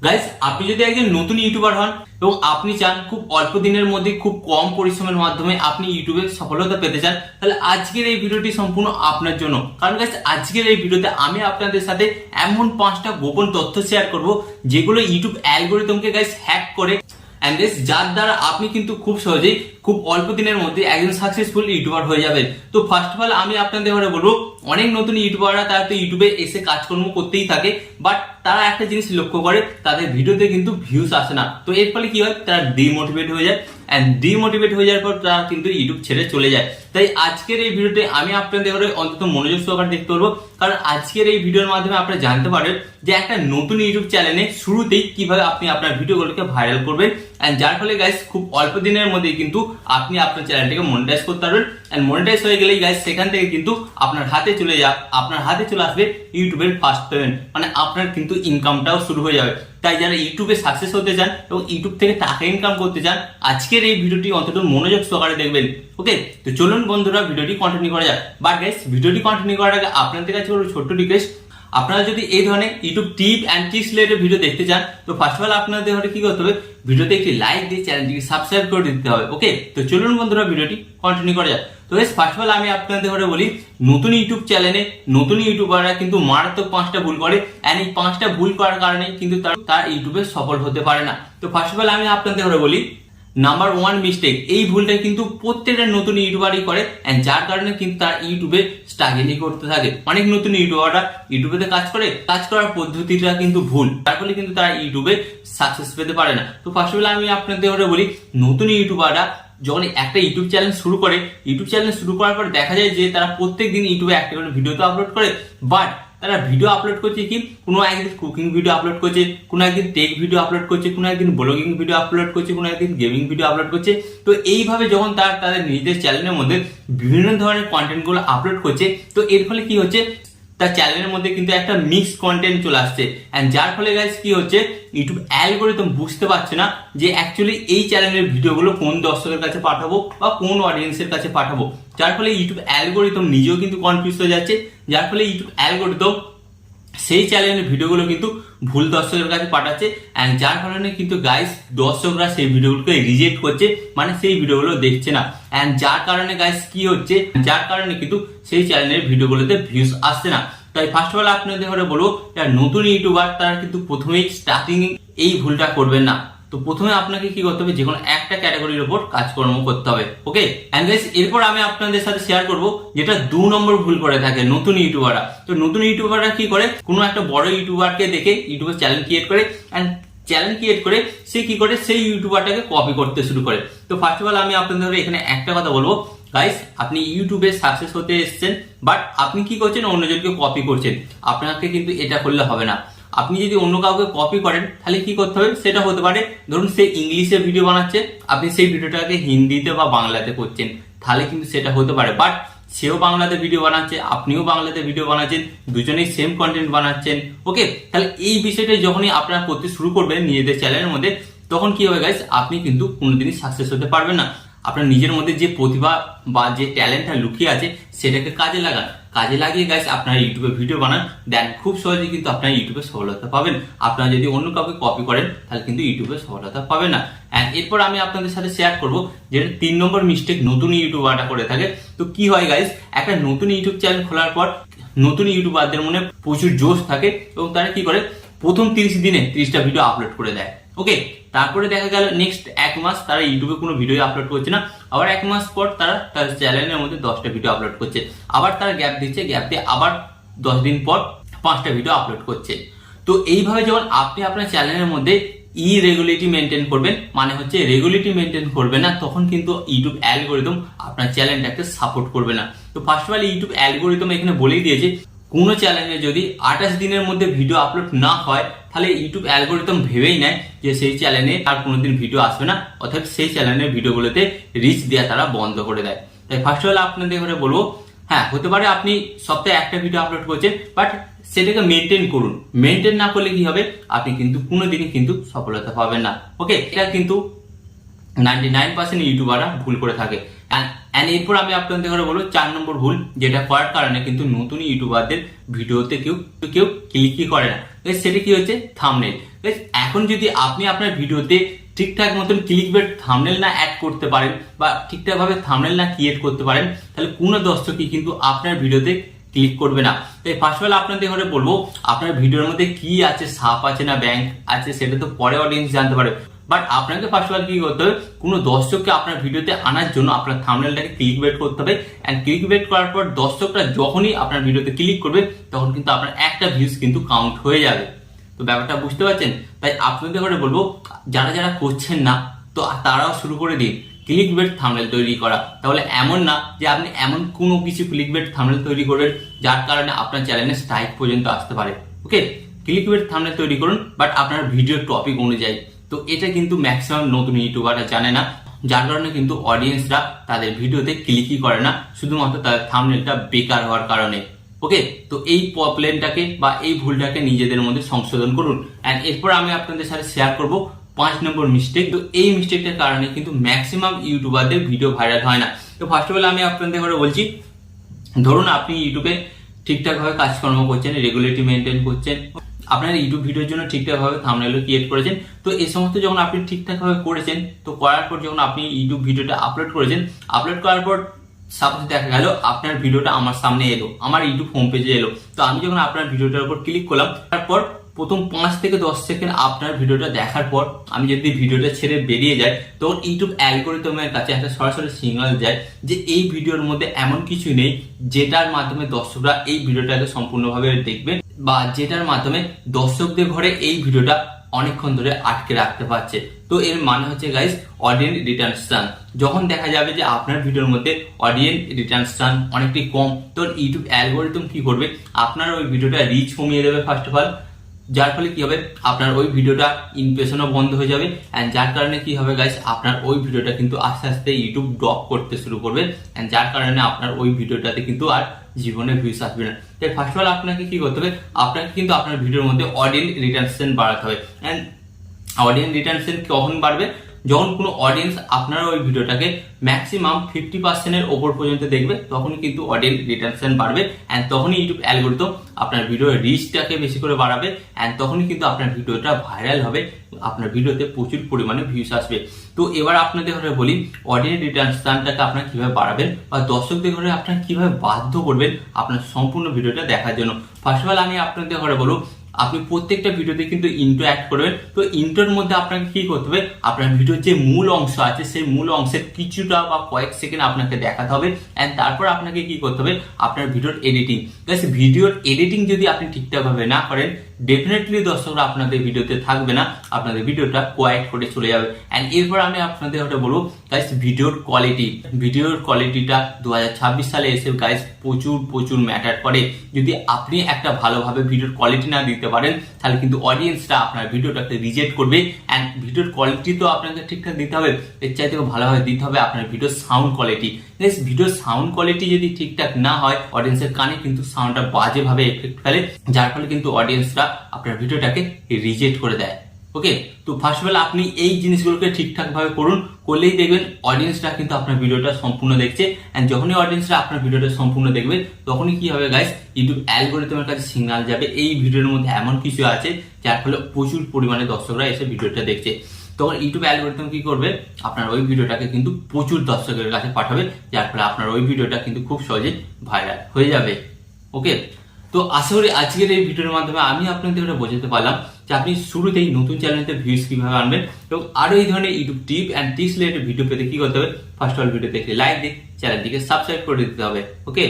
Guys, আপনি যদি একজন নতুন ইউটিউবার হন এবং আপনি চান খুব অল্প দিনের মধ্যে খুব কম পরিশ্রমের মাধ্যমে আপনি ইউটিউবে সফলতা পেতে চান, তাহলে আজকের এই ভিডিওটি সম্পূর্ণ আপনার জন্য। কারণ গাইস, আজকের এই ভিডিওতে আমি আপনাদের সাথে এমন 5টা গোপন তথ্য শেয়ার করব যেগুলো ইউটিউব অ্যালগরিদমকে গাইস হ্যাক করে এন্ড যার দ্বারা আপনি কিন্তু খুব সহজেই খুব অল্প দিনের মধ্যে একজন সাকসেসফুল ইউটিউবার হয়ে যাবেন। তো ফার্স্ট অফ অল আমি আপনাদের ঘরে বলবো, অনেক নতুন ইউটিউবাররা তারা তো ইউটিউবে এসে কাজকর্ম করতেই থাকে, বাট তারা একটা জিনিস লক্ষ্য করে তাদের ভিডিওতে কিন্তু ভিউজ আসে না। তো এর ফলে কি হয়, তারা ডিমোটিভেট হয়ে যায় এন্ড ডিমোটিভেট হয়ে যাওয়ার পর তারা কিন্তু ইউটিউব ছেড়ে চলে যায়। তাই আজকের এই ভিডিওতে আমি আপনাদের ঘরে অন্তত মনোযোগ সহকারে দেখতে পারবো, কারণ আজকের এই ভিডিওর মাধ্যমে আপনারা জানতে পারবেন যে একটা নতুন ইউটিউব চ্যানেলে শুরুতেই কিভাবে আপনি আপনার ভিডিওগুলোকে ভাইরাল করবেন এন্ড যার ফলে গাইস খুব অল্প দিনের মধ্যে কিন্তু আপনি আপনার চ্যানেলটিকে মনিটাইজ করতে পারবেন এন্ড মনিটাইজ হয়ে গেলেই গাইস সেখান থেকে কিন্তু আপনার হাতে চলে আসবে ইউটিউবের ফার্স্ট পেমেন্ট, মানে আপনার কিন্তু ইনকামটাও শুরু হয়ে যাবে। তাই যারা ইউটিউবে সাকসেস হতে চান এবং ইউটিউব থেকে টাকা ইনকাম করতে চান, আজকের এই ভিডিওটি অন্তত মনোযোগ সহকারে দেখবেন। ওকে, তো চলুন বন্ধুরা ভিডিওটি কন্টিনিউ করা যাক। বাট গাইস, ভিডিওটি কন্টিনিউ করার আগে আপনাদের কাছে একটা ছোট্ট রিকোয়েস্ট, আপনারা যদি এই ধরনের YouTube tip and tricks related video দেখতে চান, তো ফার্স্ট অফ অল আপনাদের ঘরে কি করতে হবে, ভিডিওতে একটি লাইক দিয়ে চ্যানেলটিকে সাবস্ক্রাইব করে দিতে হবে। ওকে, তো চলুন বন্ধুরা ভিডিওটি কন্টিনিউ করা যাক। তো গাইস, ফার্স্ট অফ অল আমি আপনাদের ঘরে বলি, নতুন ইউটিউব চ্যানেলে নতুন ইউটিউবাররা কিন্তু মারাত্মক 5টা ভুল করে এন্ড এই 5টা ভুল করার কারণে কিন্তু তার ইউটিউবে সফল হতে পারে না। তো ফার্স্ট অফ অল আমি আপনাদের ঘরে বলি, নাম্বার 1 মিস্টেক, এই ভুলটা কিন্তু প্রত্যেকটা নতুন ইউটিউবারই করে এন্ড যার কারণে কিন্তু তার ইউটিউবে স্ট্রাগলই করতে থাকে। অনেক নতুন ইউটিউবাররা ইউটিউবে কাজ করার পদ্ধতিটা কিন্তু ভুল, তার ফলে কিন্তু তারা ইউটিউবে সাকসেস পেতে পারে না। তো ফার্স্ট অফ অল আমি আপনাদের ঘরে বলি, নতুন ইউটিউবাররা যখন একটা ইউটিউব চ্যানেল শুরু করে, ইউটিউব চ্যানেল শুরু করার পর দেখা যায় যে তারা প্রত্যেকদিন ইউটিউবে একটা করে ভিডিও তো আপলোড করে, বাট তারা ভিডিও আপলোড করছে কি, কোনো একদিন কুকিং ভিডিও আপলোড করছে, কোনো একদিন টেক ভিডিও আপলোড করছে, কোনো একদিন ব্লগিং ভিডিও আপলোড করছে, কোনো একদিন গেমিং ভিডিও আপলোড করছে। তো এইভাবে যখন তাদের নিজেদের চ্যানেলের মধ্যে বিভিন্ন ধরনের কন্টেন্ট গুলো আপলোড করছে, তো এর ফলে কি হচ্ছে, তার চ্যানেলের মধ্যে কিন্তু একটা মিক্স কন্টেন্ট চলে আসছে এন্ড যার ফলে গাইস কি হচ্ছে, ইউটিউব অ্যালগরিদম বুঝতে পারছে না যে অ্যাকচুয়ালি এই চ্যানেলের ভিডিওগুলো কোন দর্শকের কাছে পাঠাবো বা কোন অডিয়েন্সের কাছে পাঠাবো। যার ফলে ইউটিউব অ্যালগরিদম নিজেও কিন্তু কনফিউজ হয়ে যাচ্ছে, যার ফলে ইউটিউব অ্যালগরিদম সেই চ্যানেলের ভিডিওগুলো কিন্তু ভুল দর্শকের কাছে পাঠাচ্ছে এন্ড যার কারণে কিন্তু গাইস দর্শকরা সেই ভিডিওগুলোকে রিজেক্ট করছে, মানে সেই ভিডিওগুলো দেখছে না এন্ড যার কারণে গাইস কি হচ্ছে, যার কারণে কিন্তু সেই চ্যানেলের ভিডিওগুলোতে ভিউজ আসছে না। তাই ফার্স্ট অফ অল আপনাদের ঘরে বলবো, যারা নতুন ইউটিউবার তারা কিন্তু প্রথমেই স্টার্টিং এই ভুলটা করবেন না। তো প্রথমে আপনাকে কি করতে হবে, যে কোনো একটা ক্যাটাগরির উপর কাজকর্ম করতে হবে। ওকে, এন্ড গাইস এরপর আমি আপনাদের সাথে শেয়ার করব যেটা 2 নম্বর ভুল করে থাকে নতুন ইউটিউবাররা। তো নতুন ইউটিউবাররা কি করে, কোনো একটা বড় ইউটিউবারকে দেখে ইউটিউবে চ্যানেল ক্রিয়েট করে এন্ড চ্যানেল ক্রিয়েট করে সে কি করে, সেই ইউটিউবারটাকে কপি করতে শুরু করে। তো ফার্স্ট অফ অল আমি আপনাদের এখানে একটা কথা বলবো, গাইস আপনি ইউটিউবে সাকসেস হতে এসেছেন, বাট আপনি কি করছেন, অন্যজনকে কপি করছেন। আপনাকে কিন্তু এটা করলে হবে না। আপনি যদি অন্য কাউকে কপি করেন তাহলে কি করতে হবে, সেটা হতে পারে ধরুন সে ইংলিশে ভিডিও বানাচ্ছে, আপনি সেই ভিডিওটাকে হিন্দিতে বা বাংলাতে করছেন, তাহলে কিন্তু সেটা হতে পারে। বাট সেও বাংলাতে ভিডিও বানাচ্ছে, আপনিও বাংলাতে ভিডিও বানাচ্ছেন, দুজনেই সেম কন্টেন্ট বানাচ্ছেন। ওকে, তাহলে এই বিষয়টা যখনই আপনারা করতে শুরু করবেন নিজেদের চ্যানেলের মধ্যে, তখন কি হবে গাইস, আপনি কিন্তু কোনোদিনই সাকসেস হতে পারবেন না। আপনার নিজের মধ্যে যে প্রতিভা বা যে ট্যালেন্টটা লুকিয়ে আছে সেটাকে কাজে লাগান, কাজে লাগিয়ে গাইস আপনারা ইউটিউবে ভিডিও বানান, দেন খুব সহজেই কিন্তু আপনারা ইউটিউবে সফলতা পাবেন। আপনারা যদি অন্য কাউকে কপি করেন তাহলে কিন্তু ইউটিউবে সফলতা পাবেন না। এন্ড এরপর আমি আপনাদের সাথে শেয়ার করবো যেটা 3 নম্বর মিস্টেক নতুন ইউটিউবাররা করে থাকে। তো কি হয় গাইস, একটা নতুন ইউটিউব চ্যানেল খোলার পর নতুন ইউটিউবারদের মনে প্রচুর জোশ থাকে এবং তারা কি করে, প্রথম 30 দিনে 30টা ভিডিও আপলোড করে দেয়। ওকে, তারপরে দেখা গেল নেক্সট 1 মাস তারা ইউটিউবে কোনো ভিডিও আপলোড করছে না, আবার 1 মাস পর তারা তার চ্যানেলের মধ্যে 10টা ভিডিও আপলোড করছে, আবার তারা গ্যাপ দিচ্ছে, গ্যাপ দিয়ে আবার 10 দিন পর 5টা ভিডিও আপলোড করছে। তো এইভাবে যখন আপনি আপনার চ্যানেলের মধ্যে ইরেগুলারিটি মেনটেন করবেন, মানে হচ্ছে রেগুলারিটি মেনটেন করবে না, তখন কিন্তু ইউটিউব অ্যালগরিদম আপনার চ্যানেলটাকে সাপোর্ট করবে না। তো first of all YouTube algorithm এখানে বলেই দিয়েছে, কোনো চ্যানেলে যদি 28 দিনের মধ্যে ভিডিও আপলোড না হয় তাহলে ইউটিউব অ্যালগরিদম ভেবেই নেয় যে সেই চ্যানেলে আর কোনোদিন ভিডিও আসবে না, অর্থাৎ সেই চ্যানেলের ভিডিওগুলোতে রিচ দেওয়া তারা বন্ধ করে দেয়। তাই ফার্স্ট অফ অল আপনাদের ঘরে বলবো, হ্যাঁ হতে পারে আপনি সপ্তাহে একটা ভিডিও আপলোড করছেন, বাট সেটাকে মেনটেন করুন। মেনটেন না করলে কি হবে, আপনি কিন্তু কোনোদিনই কিন্তু সফলতা পাবেন না। ওকে, এটা কিন্তু 99% ইউটিউবাররা ভুল করে থাকে। এন্ড এরপর আমি আপনাদের ঘরে বলবো 4 নম্বর ভুল, যেটা করার কারণে কিন্তু নতুন ইউটিউবারদের ভিডিওতে কেউ ক্লিকই করে না। সেটা কি হচ্ছে? থাম্বনেল। এখন যদি আপনি আপনার ভিডিওতে ঠিকঠাক মতন ক্লিকবেট থাম্বনেল না অ্যাড করতে পারেন বা ঠিকঠাক ভাবে থাম্বনেল না ক্রিয়েট করতে পারেন, তাহলে কোনো দর্শকই কিন্তু আপনার ভিডিওতে ক্লিক করবে না। তাই ফার্স্ট অফ অল আপনাদের ঘরে বলবো, আপনার ভিডিওর মধ্যে কি আছে, সাপ আছে না ব্যাংক আছে, সেটা তো পরে অডিয়েন্স জানতে পারে। বাট আপনাকে ফার্স্ট অফ অল কি করতে হবে, কোনো দর্শককে আপনার ভিডিওতে আনার জন্য আপনার থাম্বনেলটাকে ক্লিকবেট করতে হবে। এন্ড ক্লিকবেট করার পর দর্শকরা যখনই আপনার ভিডিওতে ক্লিক করবে, তখন কিন্তু আপনার একটা ভিউজ কিন্তু কাউন্ট হয়ে যাবে। তো ব্যাপারটা বুঝতে পারছেন? তাই আপনাদের ঘরে বলবো, যারা করছেন না, তো তারাও শুরু করে দিন ক্লিকবেট থাম্বনেল তৈরি করা। তাহলে এমন না যে আপনি এমন কোনো কিছু ক্লিকবেট থাম্বনেল তৈরি করবেন যার কারণে আপনার চ্যানেলে স্ট্রাইক পর্যন্ত আসতে পারে। ওকে, ক্লিকবেট থাম্বনেল তৈরি করুন, বাট আপনার ভিডিওর টপিক অনুযায়ী। তো এটা কিন্তু ম্যাক্সিমাম নতুন ইউটিউবাররা জানে না, যার কারণে কিন্তু অডিয়েন্সরা তাদের ভিডিওতে ক্লিকই করে না, শুধুমাত্র তাদের থাম্বনেলটা বেকার হওয়ার কারণে। ওকে, তো এই প্রবলেমটাকে বা এই ভুলটাকে নিজেদের মধ্যে সংশোধন করুন। এন্ড এরপর আমি আপনাদের সাথে শেয়ার করব 5 নম্বর মিস্টেক। তো এই মিস্টেকটার কারণে কিন্তু ম্যাক্সিমাম ইউটিউবারদের ভিডিও ভাইরাল হয় না। তো ফার্স্ট অফ অল আমি আপনাদের ঘরে বলছি, ধরুন আপনি ইউটিউবে ঠিকঠাক ভাবে কাজকর্ম করছেন, রেগুলারিটি মেনটেন করছেন, আপনার ইউটিউব ভিডিওর জন্য ঠিকঠাক ভাবে থাম্বনেল ক্রিয়েট করেছেন। তো এই সমস্ত যখন আপনি ঠিকঠাক ভাবে করেছেন, তো করার পর যখন আপনি ইউটিউব ভিডিওটা আপলোড করেছেন, আপলোড করার পর সাপোজ দেখা গেল আপনার ভিডিওটা আমার সামনে এলো, আমার ইউটিউব হোম পেজে এলো। তো আমি যখন আপনার ভিডিওটার উপর ক্লিক করলাম, তারপর প্রথম 5 থেকে 10 সেকেন্ড আপনার ভিডিওটা দেখার পর আমি যদি ভিডিওটা ছেড়ে বেরিয়ে যাই, তখন ইউটিউব অ্যালগরিদমের কাছে একটা সরাসরি সিগন্যাল যায় যে এই ভিডিওর মধ্যে এমন কিছু নেই যেটার মাধ্যমে দর্শকরা এই ভিডিওটাকে সম্পূর্ণভাবে দেখবে, বা যেটার মাধ্যমে দর্শকদের ঘরে এই ভিডিওটা অনেকক্ষণ ধরে আটকে রাখতে পারছে। তো এর মানে হচ্ছে গাইস, অডিয়েন্স রিটেনশন। যখন দেখা যাবে যে আপনার ভিডিওর মধ্যে অডিয়েন্স রিটেনশন অনেকটাই কম, তো ইউটিউব অ্যালগরিদম কি করবে, আপনার ওই ভিডিওটা রিচ কমিয়ে দেবে ফার্স্ট অফ অল, যার ফলে কি হবে, আপনার ওই ভিডিওটা ইমপ্রেশনও বন্ধ হয়ে যাবে। এন্ড যার কারণে কি হবে গাইস, আপনার ওই ভিডিওটা কিন্তু আস্তে আস্তে ইউটিউব ড্রপ করতে শুরু করবে। এন্ড যার কারণে আপনার ওই ভিডিওটাতে কিন্তু আর জীবনে ভিউজ আসবে না। তাই ফার্স্ট অফ অল আপনাকে কি করতে হবে, আপনাকে কিন্তু আপনার ভিডিওর মধ্যে অডিয়েন্স রিটেনশন বাড়াতে হবে। এন্ড অডিয়েন্স রিটেনশন কখন বাড়বে, যখন কোনো অডিয়েন্স আপনার ওই ভিডিওটাকে ম্যাক্সিমাম 50% ওপর পর্যন্ত দেখবে, তখনই কিন্তু অডিয়েন্স রিটেনশন বাড়বে। এন্ড তখনই ইউটিউব অ্যালগরিদম আপনার ভিডিওর রিচটাকে বেশি করে বাড়াবে। এন্ড তখনই কিন্তু আপনার ভিডিওটা ভাইরাল হবে, আপনার ভিডিওতে প্রচুর পরিমাণে ভিউজ আসবে। তো এবার আপনাদের ঘরে বলি, অডিয়েন্স রিটেনশনটাকে আপনারা কিভাবে বাড়াবেন বা দর্শকদের ঘরে আপনারা কিভাবে বাধ্য করবেন আপনার সম্পূর্ণ ভিডিওটা দেখার জন্য। ফার্স্ট অফ অল আমি আপনাদের ঘরে বলবো, আপনি প্রত্যেকটা ভিডিওতে কিন্তু ইন্ট্রো অ্যাড করবেন। তো ইন্ট্রোর মধ্যে আপনাকে কি করতে হবে, আপনার ভিডিওর যে মূল অংশ আছে সেই মূল অংশের কিছুটা বা কয়েক সেকেন্ড আপনাকে দেখাতে হবে। এন্ড তারপর আপনাকে কি করতে হবে, আপনার ভিডিওর এডিটিং। ভিডিওর এডিটিং যদি আপনি ঠিকঠাক ভাবে না করেন, ডেফিনেটলি দর্শকরা আপনাদের ভিডিওতে থাকবে না, আপনাদের ভিডিওটা কোয়াইট করে চলে যাবে। এন্ড এরপর আমি আপনাদের ওটা বলবো গাইস, ভিডিওর কোয়ালিটিটা 2026 সালে এসে গাইস প্রচুর ম্যাটার করে। যদি আপনি একটা ভালোভাবে ভিডিওর কোয়ালিটি না দিতে পারেন, তাহলে কিন্তু অডিয়েন্সটা আপনার ভিডিওটাকে রিজেক্ট করবে। এন্ড ভিডিওর কোয়ালিটি তো আপনাকে ঠিকঠাক দিতে হবে, এর চাইতেও ভালোভাবে দিতে হবে আপনার ভিডিওর সাউন্ড কোয়ালিটি। ভিডিওর সাউন্ড কোয়ালিটি যদি ঠিকঠাক না হয়, অডিয়েন্সের কানে কিন্তু সাউন্ডটা বাজেভাবে এফেক্ট ফেলে, যার ফলে কিন্তু অডিয়েন্সরা আপনার ভিডিওটাকে রিজেক্ট করে দেয়। ওকে, তো ফার্স্ট অফ অল আপনি এই জিনিসগুলোকে ঠিকঠাক ভাবে করুন, করলেই দেখবেন অডিয়েন্সরা কিন্তু আপনার ভিডিওটা সম্পূর্ণ দেখছে। এন্ড যখনই অডিয়েন্সরা আপনার ভিডিওটা সম্পূর্ণ দেখবে, তখনই কি হবে গাইস, ইউটিউব অ্যালগরিদমের কাছে সিগন্যাল যাবে এই ভিডিওর মধ্যে এমন কিছু আছে যার ফলে প্রচুর পরিমাণে দর্শকরা এসে ভিডিওটা দেখছে। তখন ইউটিউব অ্যালগরিদম কি করবে, আপনার ওই ভিডিওটাকে কিন্তু প্রচুর দর্শকের কাছে পাঠাবে, যার ফলে আপনার ওই ভিডিওটা কিন্তু খুব সহজে ভাইরাল হয়ে যাবে। ওকে, তো আশা করি আজকের এই ভিডিওর মাধ্যমে আমি আপনাদের বোঝাতে পারলাম যে আপনি শুরুতেই নতুন চ্যানেলতে ভিউজ কিভাবে আনবেন, এবং আরো এই ধরনের YouTube tip and tricks related video পেতে কি করতে হবে, ফার্স্ট অল ভিডিও দেখে লাইক দিয়ে চ্যানেলটিকে সাবস্ক্রাইব করে দিতে হবে। ওকে।